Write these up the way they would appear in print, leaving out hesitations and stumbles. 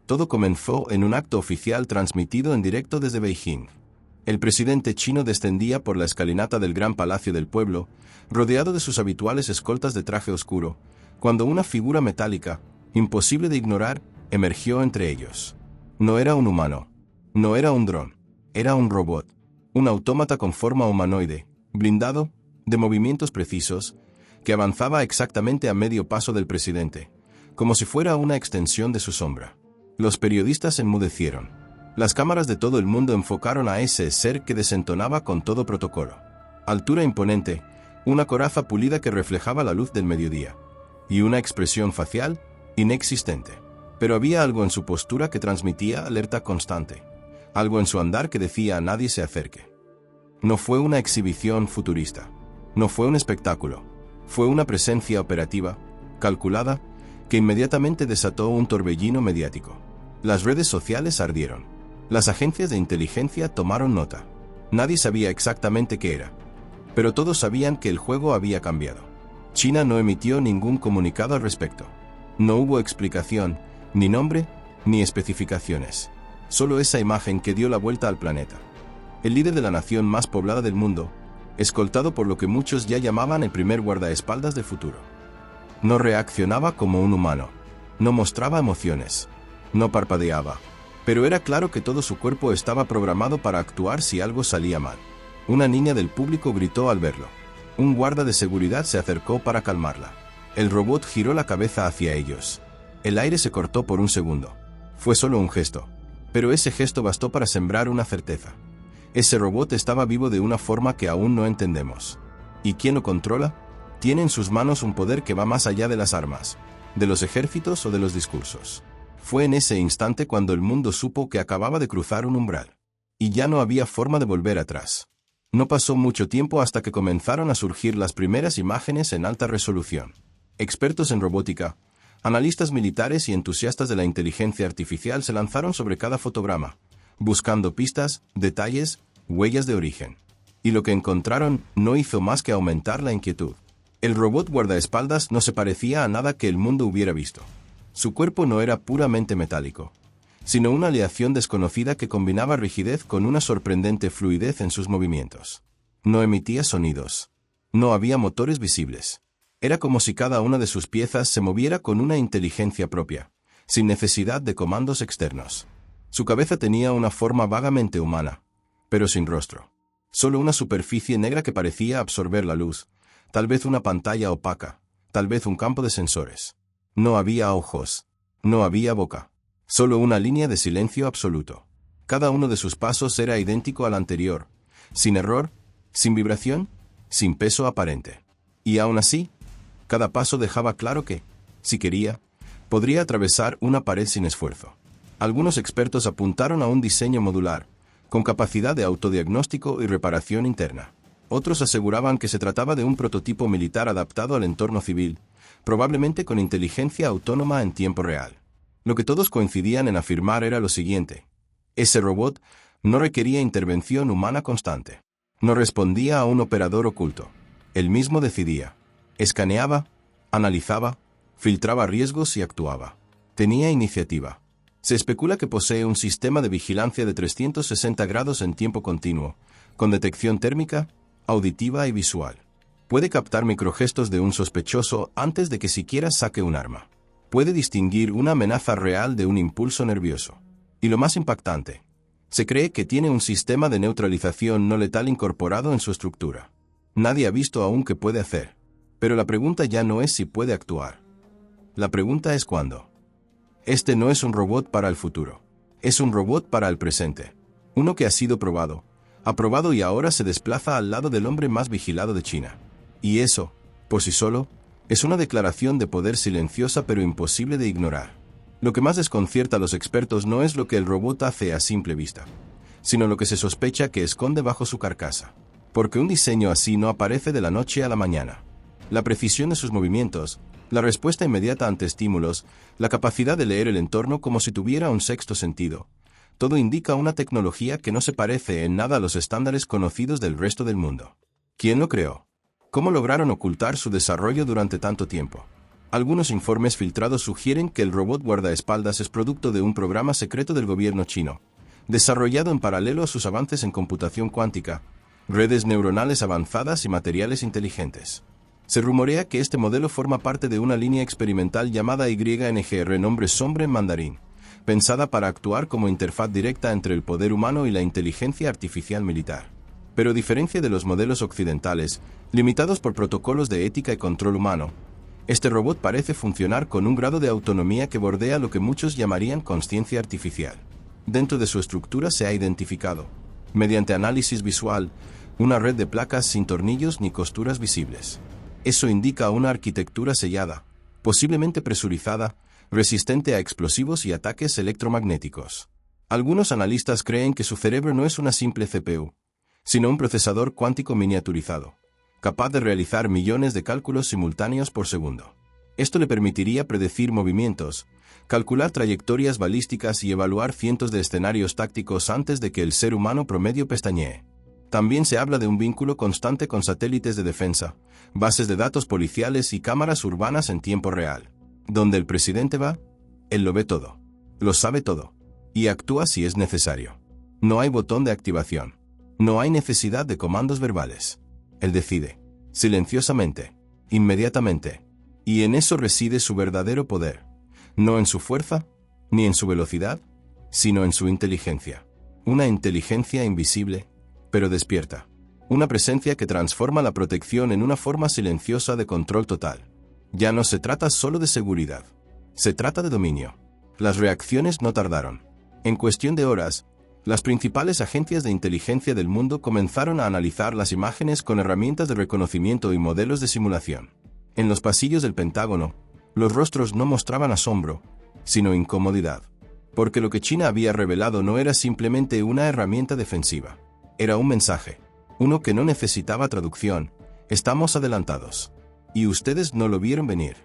Todo comenzó en un acto oficial transmitido en directo desde Beijing. El presidente chino descendía por la escalinata del gran palacio del pueblo, rodeado de sus habituales escoltas de traje oscuro, cuando una figura metálica, imposible de ignorar, emergió entre ellos. No era un humano. No era un dron. Era un robot. Un autómata con forma humanoide, blindado, de movimientos precisos, que avanzaba exactamente a medio paso del presidente, como si fuera una extensión de su sombra. Los periodistas enmudecieron. Las cámaras de todo el mundo enfocaron a ese ser que desentonaba con todo protocolo. Altura imponente, una coraza pulida que reflejaba la luz del mediodía, y una expresión facial inexistente. Pero había algo en su postura que transmitía alerta constante, algo en su andar que decía a nadie se acerque. No fue una exhibición futurista, no fue un espectáculo, fue una presencia operativa, calculada, que inmediatamente desató un torbellino mediático. Las redes sociales ardieron. Las agencias de inteligencia tomaron nota. Nadie sabía exactamente qué era, pero todos sabían que el juego había cambiado. China no emitió ningún comunicado al respecto. No hubo explicación, ni nombre, ni especificaciones. Solo esa imagen que dio la vuelta al planeta. El líder de la nación más poblada del mundo, escoltado por lo que muchos ya llamaban el primer guardaespaldas del futuro. No reaccionaba como un humano. No mostraba emociones. No parpadeaba. Pero era claro que todo su cuerpo estaba programado para actuar si algo salía mal. Una niña del público gritó al verlo. Un guarda de seguridad se acercó para calmarla. El robot giró la cabeza hacia ellos. El aire se cortó por un segundo. Fue solo un gesto. Pero ese gesto bastó para sembrar una certeza. Ese robot estaba vivo de una forma que aún no entendemos. ¿Y quién lo controla? Tiene en sus manos un poder que va más allá de las armas, de los ejércitos o de los discursos. Fue en ese instante cuando el mundo supo que acababa de cruzar un umbral. Y ya no había forma de volver atrás. No pasó mucho tiempo hasta que comenzaron a surgir las primeras imágenes en alta resolución. Expertos en robótica, analistas militares y entusiastas de la inteligencia artificial se lanzaron sobre cada fotograma, buscando pistas, detalles, huellas de origen. Y lo que encontraron no hizo más que aumentar la inquietud. El robot guardaespaldas no se parecía a nada que el mundo hubiera visto. Su cuerpo no era puramente metálico, sino una aleación desconocida que combinaba rigidez con una sorprendente fluidez en sus movimientos. No emitía sonidos. No había motores visibles. Era como si cada una de sus piezas se moviera con una inteligencia propia, sin necesidad de comandos externos. Su cabeza tenía una forma vagamente humana, pero sin rostro. Solo una superficie negra que parecía absorber la luz, tal vez una pantalla opaca, tal vez un campo de sensores. No había ojos, no había boca, solo una línea de silencio absoluto. Cada uno de sus pasos era idéntico al anterior, sin error, sin vibración, sin peso aparente. Y aún así, cada paso dejaba claro que, si quería, podría atravesar una pared sin esfuerzo. Algunos expertos apuntaron a un diseño modular, con capacidad de autodiagnóstico y reparación interna. Otros aseguraban que se trataba de un prototipo militar adaptado al entorno civil, probablemente con inteligencia autónoma en tiempo real. Lo que todos coincidían en afirmar era lo siguiente: ese robot no requería intervención humana constante. No respondía a un operador oculto. Él mismo decidía. Escaneaba, analizaba, filtraba riesgos y actuaba. Tenía iniciativa. Se especula que posee un sistema de vigilancia de 360 grados en tiempo continuo, con detección térmica, auditiva y visual. Puede captar microgestos de un sospechoso antes de que siquiera saque un arma. Puede distinguir una amenaza real de un impulso nervioso. Y lo más impactante, se cree que tiene un sistema de neutralización no letal incorporado en su estructura. Nadie ha visto aún qué puede hacer. Pero la pregunta ya no es si puede actuar. La pregunta es cuándo. Este no es un robot para el futuro. Es un robot para el presente. Uno que ha sido probado, aprobado y ahora se desplaza al lado del hombre más vigilado de China. Y eso, por sí solo, es una declaración de poder silenciosa pero imposible de ignorar. Lo que más desconcierta a los expertos no es lo que el robot hace a simple vista, sino lo que se sospecha que esconde bajo su carcasa. Porque un diseño así no aparece de la noche a la mañana. La precisión de sus movimientos, la respuesta inmediata ante estímulos, la capacidad de leer el entorno como si tuviera un sexto sentido, todo indica una tecnología que no se parece en nada a los estándares conocidos del resto del mundo. ¿Quién lo creó? ¿Cómo lograron ocultar su desarrollo durante tanto tiempo? Algunos informes filtrados sugieren que el robot guardaespaldas es producto de un programa secreto del gobierno chino, desarrollado en paralelo a sus avances en computación cuántica, redes neuronales avanzadas y materiales inteligentes. Se rumorea que este modelo forma parte de una línea experimental llamada YNGR, nombre sombra en mandarín, pensada para actuar como interfaz directa entre el poder humano y la inteligencia artificial militar. Pero a diferencia de los modelos occidentales, limitados por protocolos de ética y control humano, este robot parece funcionar con un grado de autonomía que bordea lo que muchos llamarían consciencia artificial. Dentro de su estructura se ha identificado, mediante análisis visual, una red de placas sin tornillos ni costuras visibles. Eso indica una arquitectura sellada, posiblemente presurizada, resistente a explosivos y ataques electromagnéticos. Algunos analistas creen que su cerebro no es una simple CPU, sino un procesador cuántico miniaturizado, capaz de realizar millones de cálculos simultáneos por segundo. Esto le permitiría predecir movimientos, calcular trayectorias balísticas y evaluar cientos de escenarios tácticos antes de que el ser humano promedio pestañee. También se habla de un vínculo constante con satélites de defensa, bases de datos policiales y cámaras urbanas en tiempo real. Donde el presidente va, él lo ve todo, lo sabe todo, y actúa si es necesario. No hay botón de activación. No hay necesidad de comandos verbales. Él decide, silenciosamente, inmediatamente. Y en eso reside su verdadero poder. No en su fuerza, ni en su velocidad, sino en su inteligencia. Una inteligencia invisible, pero despierta. Una presencia que transforma la protección en una forma silenciosa de control total. Ya no se trata solo de seguridad. Se trata de dominio. Las reacciones no tardaron. En cuestión de horas, las principales agencias de inteligencia del mundo comenzaron a analizar las imágenes con herramientas de reconocimiento y modelos de simulación. En los pasillos del Pentágono, los rostros no mostraban asombro, sino incomodidad. Porque lo que China había revelado no era simplemente una herramienta defensiva. Era un mensaje. Uno que no necesitaba traducción. Estamos adelantados. Y ustedes no lo vieron venir.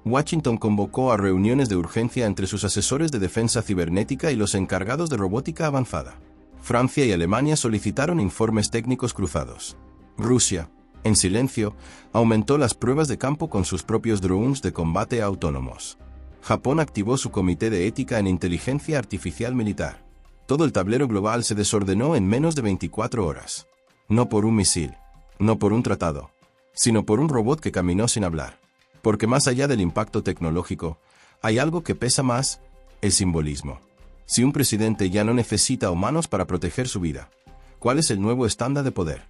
Washington convocó a reuniones de urgencia entre sus asesores de defensa cibernética y los encargados de robótica avanzada. Francia y Alemania solicitaron informes técnicos cruzados. Rusia, en silencio, aumentó las pruebas de campo con sus propios drones de combate autónomos. Japón activó su comité de ética en inteligencia artificial militar. Todo el tablero global se desordenó en menos de 24 horas. No por un misil, no por un tratado, sino por un robot que caminó sin hablar. Porque más allá del impacto tecnológico, hay algo que pesa más, el simbolismo. Si un presidente ya no necesita humanos para proteger su vida, ¿cuál es el nuevo estándar de poder?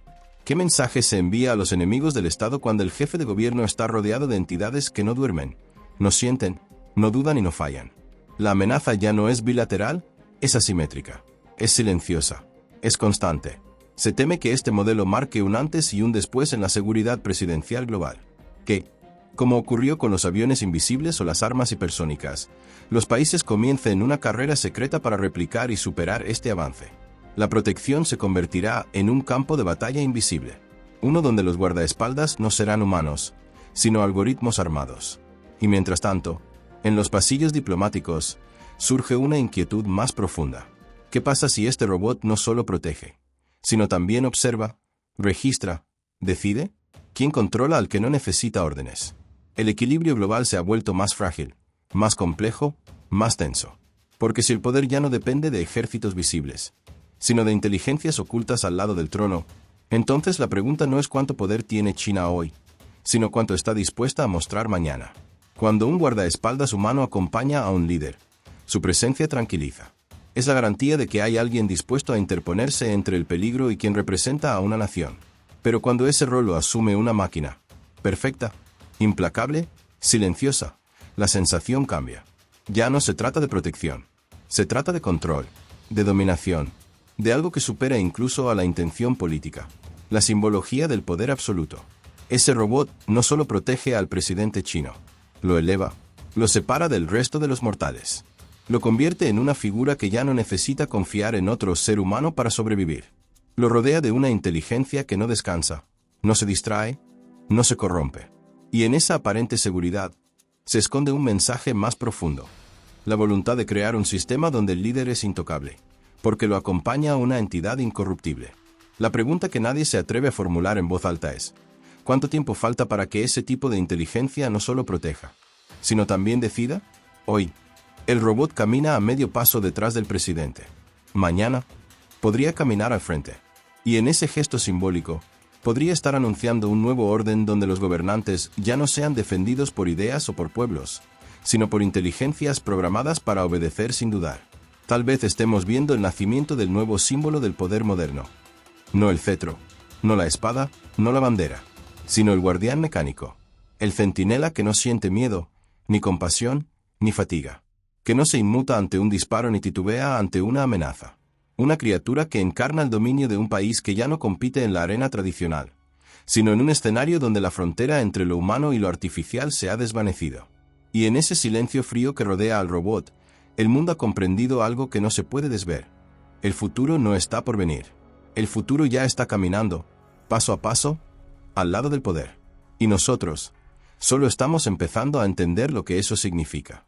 ¿Qué mensaje se envía a los enemigos del Estado cuando el jefe de gobierno está rodeado de entidades que no duermen, no sienten, no dudan y no fallan? La amenaza ya no es bilateral, es asimétrica, es silenciosa, es constante. Se teme que este modelo marque un antes y un después en la seguridad presidencial global. Que, como ocurrió con los aviones invisibles o las armas hipersónicas, los países comiencen una carrera secreta para replicar y superar este avance. La protección se convertirá en un campo de batalla invisible, uno donde los guardaespaldas no serán humanos, sino algoritmos armados. Y mientras tanto, en los pasillos diplomáticos, surge una inquietud más profunda. ¿Qué pasa si este robot no solo protege, sino también observa, registra, decide? ¿Quién controla al que no necesita órdenes? El equilibrio global se ha vuelto más frágil, más complejo, más tenso. Porque si el poder ya no depende de ejércitos visibles, sino de inteligencias ocultas al lado del trono, entonces la pregunta no es cuánto poder tiene China hoy, sino cuánto está dispuesta a mostrar mañana. Cuando un guardaespaldas humano acompaña a un líder, su presencia tranquiliza. Es la garantía de que hay alguien dispuesto a interponerse entre el peligro y quien representa a una nación. Pero cuando ese rol lo asume una máquina, perfecta, implacable, silenciosa, la sensación cambia. Ya no se trata de protección, se trata de control, de dominación, de algo que supera incluso a la intención política, la simbología del poder absoluto. Ese robot no solo protege al presidente chino, lo eleva, lo separa del resto de los mortales. Lo convierte en una figura que ya no necesita confiar en otro ser humano para sobrevivir. Lo rodea de una inteligencia que no descansa, no se distrae, no se corrompe. Y en esa aparente seguridad, se esconde un mensaje más profundo. La voluntad de crear un sistema donde el líder es intocable, porque lo acompaña una entidad incorruptible. La pregunta que nadie se atreve a formular en voz alta es, ¿Cuánto tiempo falta para que ese tipo de inteligencia no solo proteja, sino también decida? Hoy, el robot camina a medio paso detrás del presidente. Mañana, podría caminar al frente. Y en ese gesto simbólico, podría estar anunciando un nuevo orden donde los gobernantes ya no sean defendidos por ideas o por pueblos, sino por inteligencias programadas para obedecer sin dudar. Tal vez estemos viendo el nacimiento del nuevo símbolo del poder moderno. No el cetro, no la espada, no la bandera, sino el guardián mecánico, el centinela que no siente miedo, ni compasión, ni fatiga, que no se inmuta ante un disparo ni titubea ante una amenaza. Una criatura que encarna el dominio de un país que ya no compite en la arena tradicional, sino en un escenario donde la frontera entre lo humano y lo artificial se ha desvanecido. Y en ese silencio frío que rodea al robot, el mundo ha comprendido algo que no se puede desver. El futuro no está por venir. El futuro ya está caminando, paso a paso, al lado del poder. Y nosotros, solo estamos empezando a entender lo que eso significa.